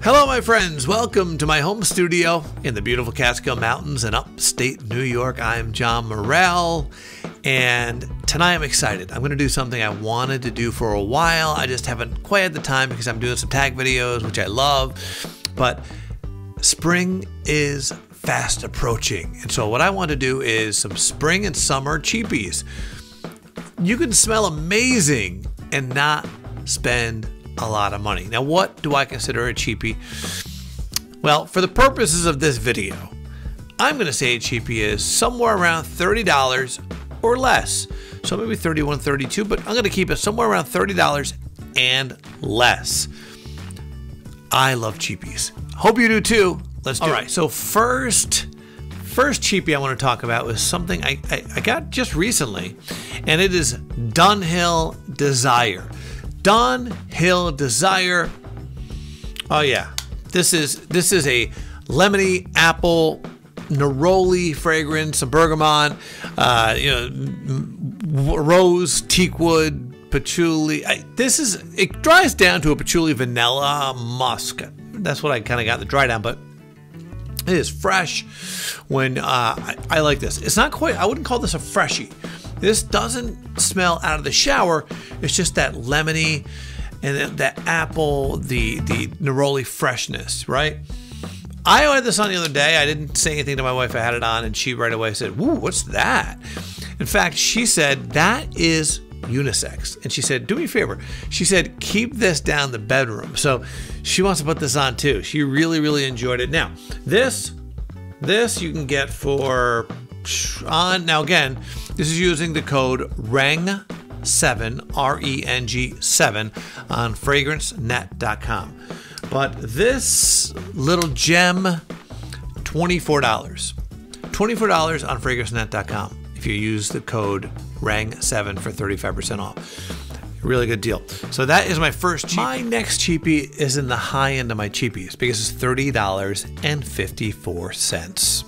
Hello my friends, welcome to my home studio in the beautiful Catskill Mountains in upstate New York. I'm John Morrell, and tonight I'm excited. I'm going to do something I wanted to do for a while. I just haven't quite had the time because I'm doing some tag videos, which I love, but spring is fast approaching. And so what I want to do is some spring and summer cheapies. You can smell amazing and not spend a lot of money. Now, what do I consider a cheapie? Well, for the purposes of this video, I'm going to say a cheapie is somewhere around $30 or less. So maybe 31, 32, but I'm going to keep it somewhere around $30 and less. I love cheapies. Hope you do too. Let's do it. All right, so first cheapie I want to talk about was something I got just recently, and it is Dunhill Desire. Dunhill Desire. Oh yeah, this is a lemony apple neroli fragrance, some bergamot, rose, teakwood, patchouli. It dries down to a patchouli vanilla musk. That's what I kind of got the dry down, but it is fresh. When I like this. It's not quite. I wouldn't call this a freshie. This doesn't smell out of the shower. It's just that lemony and that apple, the neroli freshness, right? I had this on the other day. I didn't say anything to my wife. I had it on, and she right away said, "Woo, what's that?" In fact, she said, "That is unisex." And she said, "Do me a favor." She said, "Keep this down the bedroom." So she wants to put this on too. She really, really enjoyed it. Now, this you can get for now again, this is using the code RENG7, R-E-N-G 7 on fragrancenet.com. But this little gem, $24. $24 on fragrancenet.com if you use the code RENG7 for 35% off. Really good deal. So that is my first cheapie. My next cheapie is in the high end of my cheapies because it's $30.54.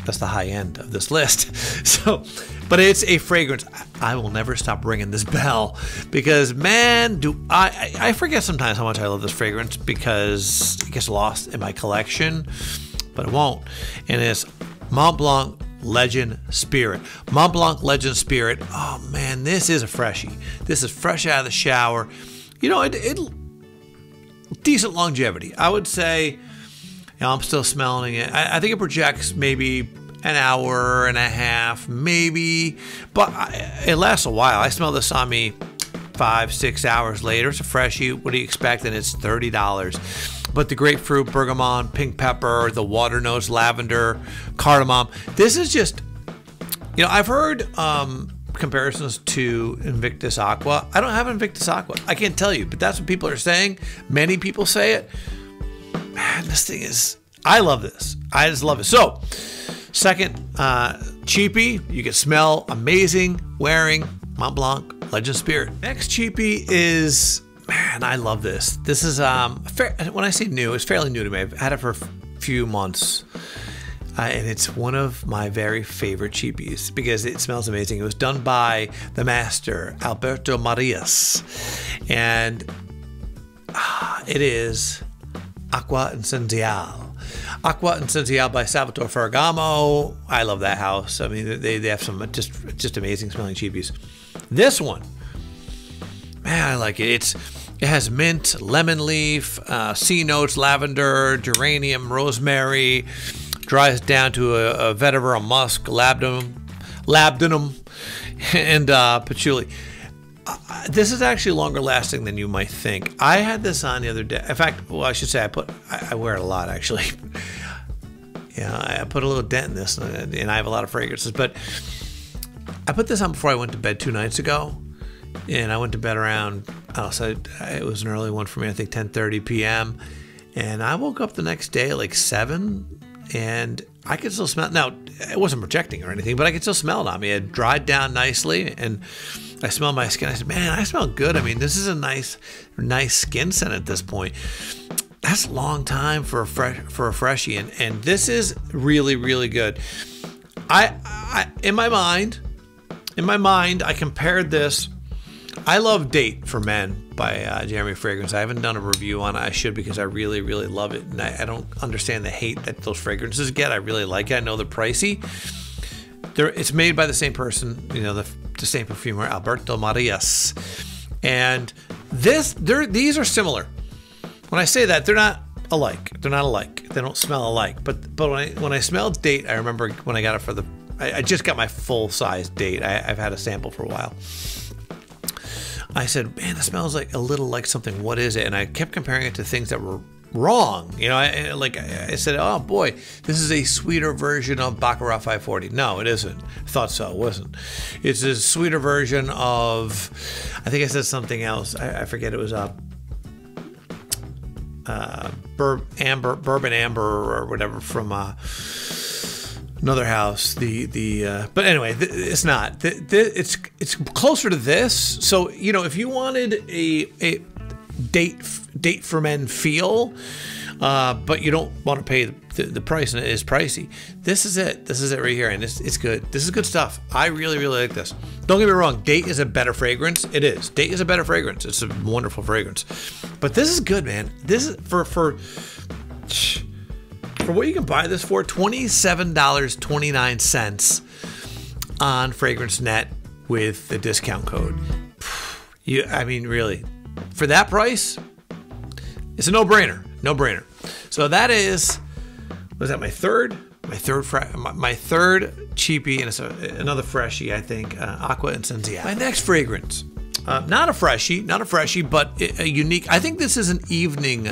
That's the high end of this list. So, but it's a fragrance. I will never stop ringing this bell because, man, do I forget sometimes how much I love this fragrance because it gets lost in my collection, but it won't. And it's Mont Blanc Legend Spirit. Mont Blanc Legend Spirit. Oh man, this is a freshie. This is fresh out of the shower. You know, it decent longevity. I would say, I'm still smelling it. I think it projects maybe an hour and a half, maybe, but it lasts a while. I smell this on me 5-6 hours later. It's a freshie. What do you expect? And it's $30. But the grapefruit, bergamot, pink pepper, the water notes, lavender, cardamom. This is just, I've heard comparisons to Invictus Acqua. I don't have Invictus Acqua. I can't tell you, but that's what people are saying. Many people say it. Man, this thing is, I love this. I just love it. So, second cheapie, you can smell amazing wearing Mont Blanc Legend Spirit. Next cheapie is, man, I love this. This is, when I say new, it's fairly new to me. I've had it for a few months. And it's one of my very favorite cheapies because it smells amazing. It was done by the master, Alberto Marias. And it is Acqua Essenziale. Acqua Essenziale by Salvatore Ferragamo. I love that house. I mean, they have some just amazing smelling cheapies. This one, man, I like it. It has mint, lemon leaf, sea notes, lavender, geranium, rosemary. Dries down to a vetiver, a musk, labdanum, and patchouli. This is actually longer lasting than you might think. I had this on the other day. In fact, well, I should say I wear it a lot actually. I put a little dent in this, and I have a lot of fragrances. But I put this on before I went to bed 2 nights ago, and I went to bed around, so it was an early one for me. I think 10:30 p.m. And I woke up the next day at like 7. And I could still smell it. Now, it wasn't projecting or anything, but I could still smell it on me. It dried down nicely, and I smelled my skin. I said, man, I smell good. I mean, this is a nice skin scent at this point. That's a long time for a freshie, and this is really, really good. In my mind, I compared this I love Date for Men by Jeremy Fragrance. I haven't done a review on it. I should, because I really, really love it. And I don't understand the hate that those fragrances get. I really like it. I know they're pricey. It's made by the same person, you know, the same perfumer, Alberto Marias. And these are similar. When I say that, they're not alike. They're not alike. They don't smell alike. But when I smelled Date, I remember when I got it for I just got my full-size Date. I've had a sample for a while. I said, man, it smells like a little like something. What is it? And I kept comparing it to things that were wrong. You know, I said, oh boy, this is a sweeter version of Baccarat 540. No, it isn't. I thought so. It wasn't. It's a sweeter version of, I think I said something else. I forget. It was bourbon amber or whatever from another house. But anyway, it's not. It's closer to this. So, you know, if you wanted a date for men feel, but you don't want to pay the price, and it is pricey, this is it. This is it right here, and it's good. This is good stuff. I really, really like this. Don't get me wrong. Date is a better fragrance. It is. Date is a better fragrance. It's a wonderful fragrance. But this is good, man. This is for what you can buy this for, $27.29 on FragranceNet with the discount code. I mean, really, for that price, it's a no-brainer. No-brainer. So that is, was that my third cheapie, and it's another freshie, I think, Acqua Essenziale. My next fragrance, not a freshie, but a unique. I think this is an evening,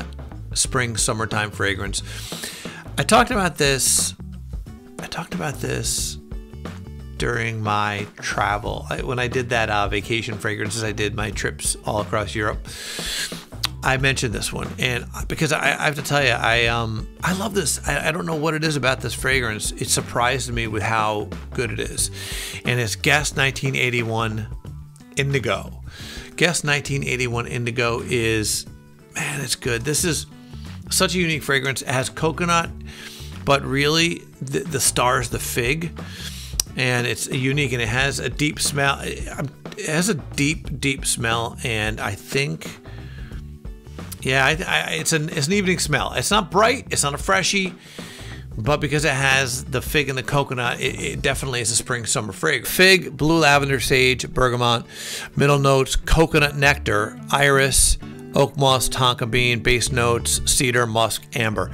spring, summertime fragrance. I talked about this during my travel. When I did that vacation fragrances, I did my trips all across Europe. I mentioned this one, and because I have to tell you, I love this. I don't know what it is about this fragrance. It surprised me with how good it is, and it's Guess 1981 Indigo. Guess 1981 Indigo is, man, it's good. This is such a unique fragrance. It has coconut, but really the star is the fig, and it's unique, and it has a deep smell. It has a deep smell, and I think, yeah, it's an evening smell. It's not bright. It's not a freshie, but because it has the fig and the coconut, it definitely is a spring summer fragrance. Fig, blue lavender, sage, bergamot, middle notes, coconut nectar, iris, oak moss, tonka bean, base notes, cedar, musk, amber.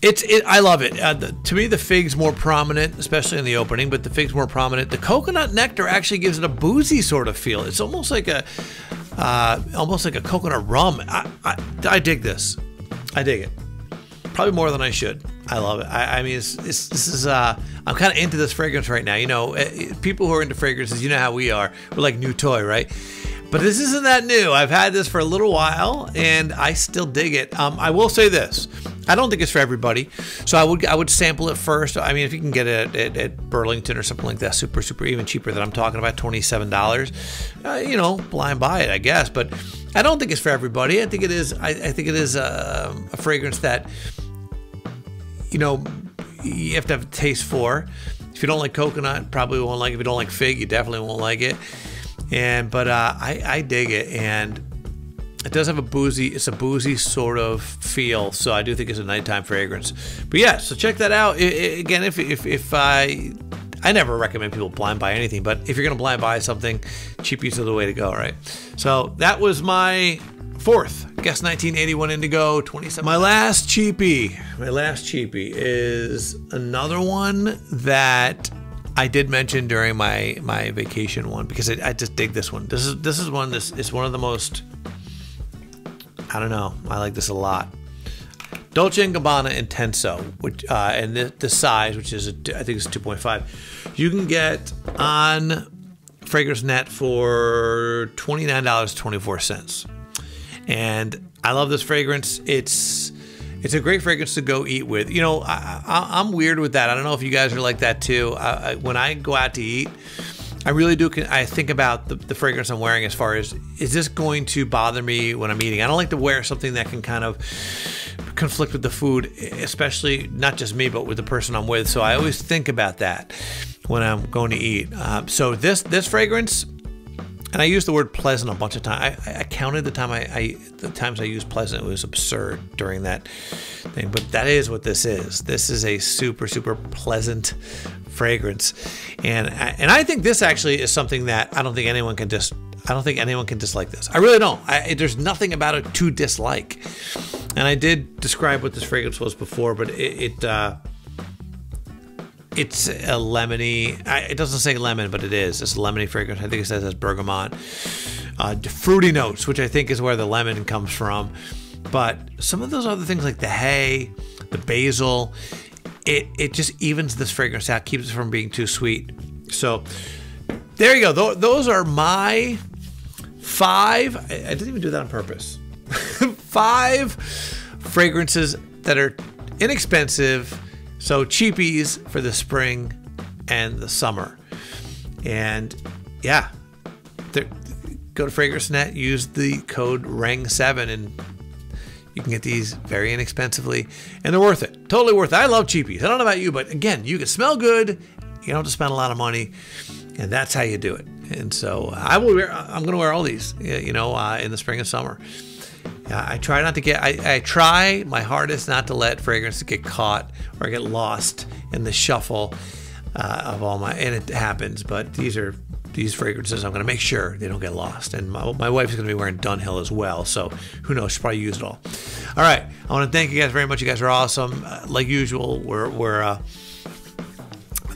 I love it. To me, the fig's more prominent, especially in the opening, but the fig's more prominent. The coconut nectar actually gives it a boozy sort of feel. It's almost like a coconut rum. I dig this. I dig it. Probably more than I should. I love it. I mean, this is. I'm kind of into this fragrance right now. You know, people who are into fragrances, you know how we are. We're like new toy, right? But this isn't that new. I've had this for a little while, and I still dig it. I will say this. I don't think it's for everybody, so I would sample it first. I mean, if you can get it at Burlington or something like that, super even cheaper than I'm talking about, $27. You know, blind buy it, I guess. But I don't think it's for everybody. I think it is. I think it is a fragrance that, you know, you have to have a taste for. If you don't like coconut, probably won't like it. If you don't like fig, you definitely won't like it. But I dig it, and it does have a boozy sort of feel, so I do think it's a nighttime fragrance. But yeah, so check that out. Again, if I never recommend people blind buy anything, but if you're gonna blind buy something, Cheapies are the way to go, right? So that was my fourth Guess 1981 Indigo 27. My last cheapie is another one that I did mention during my vacation one, because I just dig this one. This is one of the most, I don't know, I like this a lot. Dolce & Gabbana Instenso, which and the size, which is I think it's 2.5, you can get on FragranceNet for $29.24. And I love this fragrance. It's a great fragrance to go eat with. You know, I'm weird with that. I don't know if you guys are like that too. When I go out to eat, I really do. I think about the fragrance I'm wearing as far as, is this going to bother me when I'm eating? I don't like to wear something that can kind of conflict with the food, especially not just me, but with the person I'm with. So I always think about that when I'm going to eat. So this fragrance, And I used the word pleasant a bunch of times. I counted the times I used pleasant. It was absurd during that thing. But that is what this is. This is a super, super pleasant fragrance. And I think this actually is something that I don't think anyone can dislike this. I really don't. There's nothing about it to dislike. And I did describe what this fragrance was before, but it's a lemony. It doesn't say lemon, but it is. It's a lemony fragrance. I think it says it's bergamot. Fruity notes, which I think is where the lemon comes from. But some of those other things like the hay, the basil, it just evens this fragrance out, keeps it from being too sweet. So there you go. Those are my 5. I didn't even do that on purpose. 5 fragrances that are inexpensive. So cheapies for the spring and the summer. And yeah, go to FragranceNet, use the code RANG7, and you can get these very inexpensively, and they're worth it. Totally worth it. I love cheapies. I don't know about you, but again, you can smell good. You don't have to spend a lot of money, and that's how you do it. And so I'm going to wear all these, in the spring and summer. I try not to get. I try my hardest not to let fragrances get caught or get lost in the shuffle of all my. And it happens, but these fragrances, I'm going to make sure they don't get lost. And my wife's going to be wearing Dunhill as well, so who knows? She'll probably use it all. All right, I want to thank you guys very much. You guys are awesome. Like usual, we're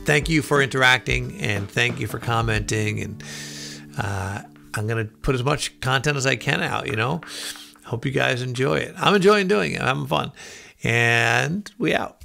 thank you for interacting and thank you for commenting. And I'm going to put as much content as I can out. Hope you guys enjoy it. I'm enjoying doing it. I'm having fun. And we out.